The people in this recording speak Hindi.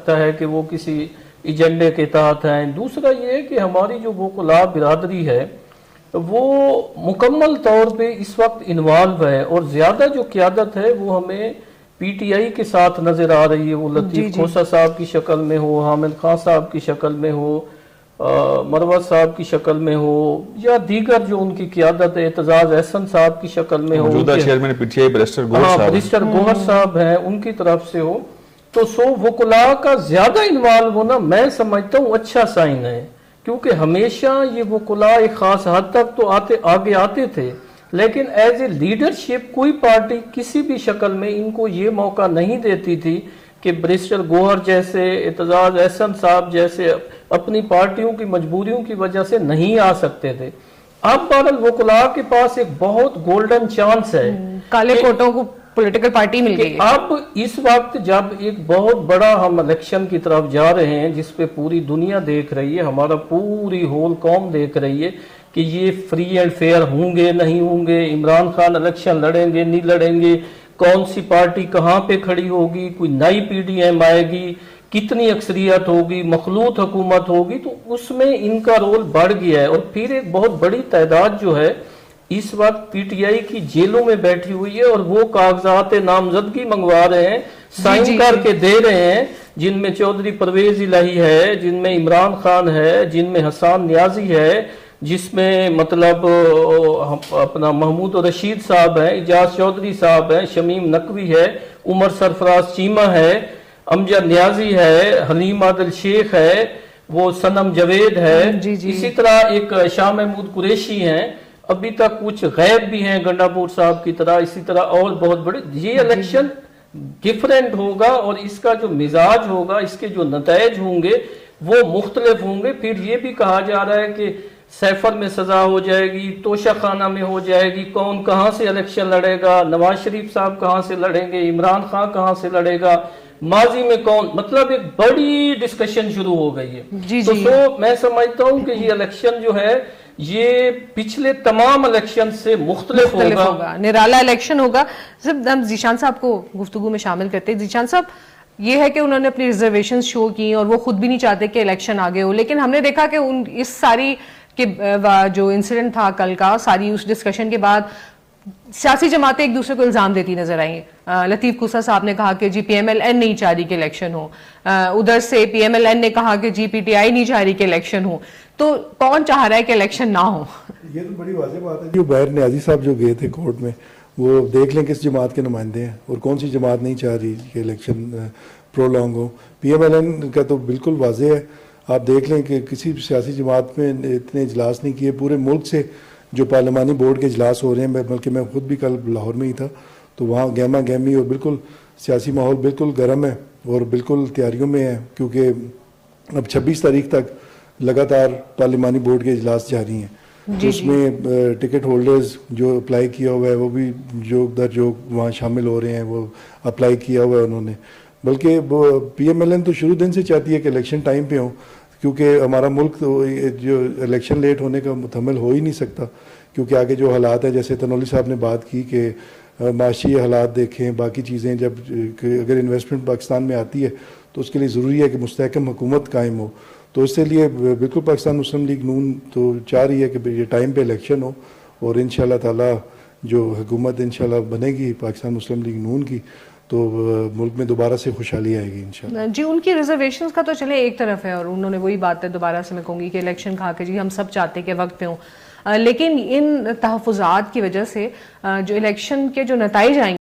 सकता है कि वो किसी एजेंडे के तहत हैं। दूसरा ये है कि हमारी जो वकला बिरादरी है वो मुकम्मल तौर पे इस वक्त इन्वॉल्व है, और ज़्यादा जो क़यादत है वो हमें पीटीआई के साथ नज़र आ रही है। वो लतीफ़ खोसा साहब की शक्ल में हो, हामिद खान साहब की शक्ल में हो, मरवत साहब की शक्ल में हो, या दीगर जो उनकी क़यादत है एतजाज़ एहसन साहब की शक्ल में हो, चेयरमैन पीटीआई बैरिस्टर गौहर साहब हैं उनकी तरफ से हो, तो वकला का ज्यादा इन्वॉल्व होना मैं समझता हूँ अच्छा साइन है। क्योंकि हमेशा ये वकला एक खास हद तक तो आगे आते थे, लेकिन एज ए लीडरशिप कोई पार्टी किसी भी शक्ल में इनको ये मौका नहीं देती थी कि बैरिस्टर गौहर जैसे, एतजाज एहसन साहब जैसे अपनी पार्टियों की मजबूरियों की वजह से नहीं आ सकते थे। अब बहरहाल वकला के पास एक बहुत गोल्डन चांस है, काले कोटों को पॉलिटिकल पार्टी मिल गई। अब इस वक्त जब एक बहुत बड़ा हम इलेक्शन की तरफ जा रहे हैं जिसपे पूरी दुनिया देख रही है, हमारा पूरी होल कौम देख रही है कि ये फ्री एंड फेयर होंगे नहीं होंगे, इमरान खान इलेक्शन लड़ेंगे नहीं लड़ेंगे, कौन सी पार्टी कहाँ पे खड़ी होगी, कोई नई पीडीएम आएगी, कितनी अक्सरियत होगी, मखलूत हुकूमत होगी, तो उसमें इनका रोल बढ़ गया है। और फिर एक बहुत बड़ी तादाद जो है इस वक्त पीटीआई की जेलों में बैठी हुई है और वो कागजात नामजदगी मंगवा रहे हैं, साइन करके दे रहे हैं, जिनमें चौधरी परवेज इलाही है, जिनमें इमरान खान है, जिनमें हसन नियाजी है, जिसमें मतलब अपना महमूद रशीद साहब है, इजाज चौधरी साहब है, शमीम नकवी है, उमर सरफराज चीमा है, अमजद नियाजी है, हलीम आदिल शेख है, वो सनम जवेद है, इसी तरह एक शाह महमूद कुरैशी हैं, अभी तक कुछ गैब भी हैं गंडापुर साहब की तरह, इसी तरह और बहुत बड़े। ये इलेक्शन डिफरेंट होगा और इसका जो मिजाज होगा, इसके जो नतायज होंगे वो मुख्तलिफ होंगे। फिर ये भी कहा जा रहा है कि सैफर में सजा हो जाएगी, तोशा खाना में हो जाएगी, कौन कहाँ से इलेक्शन लड़ेगा, नवाज शरीफ साहब कहाँ से लड़ेंगे, इमरान खान कहाँ से लड़ेगा, माजी में कौन, मतलब एक बड़ी डिस्कशन शुरू हो गई है। तो मैं समझता हूँ कि ये इलेक्शन जो है ये पिछले तमाम इलेक्शन से मुख्तलिफ होगा, निराला इलेक्शन होगा। सिर्फ हम जीशान साहब को गुफ्तगू में शामिल करते हैं। जीशान साहब, ये है कि उन्होंने अपनी रिजर्वेशन शो की और वो खुद भी नहीं चाहते कि इलेक्शन आगे हो, लेकिन हमने देखा कि इस सारी के जो इंसिडेंट था कल का, सारी उस डिस्कशन के बाद सियासी जमातें एक दूसरे को इल्जाम देती नजर आई। लतीफ खोसा साहब ने कहा कि जी पीएमएलएन नहीं चाह रही कि इलेक्शन हो, उधर से पीएमएलएन ने कहा कि जी पीटीआई नहीं चाह रही कि इलेक्शन हो। तो कौन चाह रहा है कि इलेक्शन ना हो? ये तो बड़ी वाज़ेह बात है। जो बैर नियाजी साहब जो गए थे कोर्ट में, वो देख लें किस जमात के नुमाइंदे हैं और कौन सी जमात नहीं चाह रही कि इलेक्शन प्रोलॉन्ग हो। पीएमएलएन का तो बिल्कुल वाज़ेह है, आप देख लें कि किसी सियासी जमात में इतने इजलास नहीं किए। पूरे मुल्क से जो पार्लिमानी बोर्ड के इजलास हो रहे हैं, बल्कि मैं खुद भी कल लाहौर में ही था, तो वहाँ गहमा गहमी और बिल्कुल सियासी माहौल बिल्कुल गर्म है और बिल्कुल तैयारियों में है, क्योंकि अब 26 तारीख तक लगातार पार्लिमानी बोर्ड के इजलास जारी हैं, जिसमें टिकट होल्डर्स जो अप्लाई किया हुआ है वो भी जो दर जो वहाँ शामिल हो रहे हैं वो अप्लाई किया हुआ है उन्होंने। बल्कि पीएमएलएन तो शुरू दिन से चाहती है कि इलेक्शन टाइम पे हो, क्योंकि हमारा मुल्क तो जो इलेक्शन लेट होने का मुतहम्मिल हो ही नहीं सकता, क्योंकि आगे जो हालात है, जैसे तनौली साहब ने बात की कि माशी हालात देखें, बाकी चीज़ें, जब अगर इन्वेस्टमेंट पाकिस्तान में आती है तो उसके लिए ज़रूरी है कि मुस्तहकम हुकूमत कायम हो। तो इसके लिए बिल्कुल पाकिस्तान मुस्लिम लीग नून तो चाह रही है कि ये टाइम पे इलेक्शन हो और इंशाल्लाह ताला जो हुकूमत इंशाल्लाह बनेगी पाकिस्तान मुस्लिम लीग नून की, तो मुल्क में दोबारा से खुशहाली आएगी इंशाल्लाह। जी, उनकी रिजर्वेशंस का तो चले एक तरफ है, और उन्होंने वही बात है, दोबारा से मैं कहूँगी कि इलेक्शन कहा कि जी हम सब चाहते हैं कि वक्त पे हों, लेकिन इन तहफ़्फ़ुज़ात की वजह से जो इलेक्शन के जो नताइज आएंगे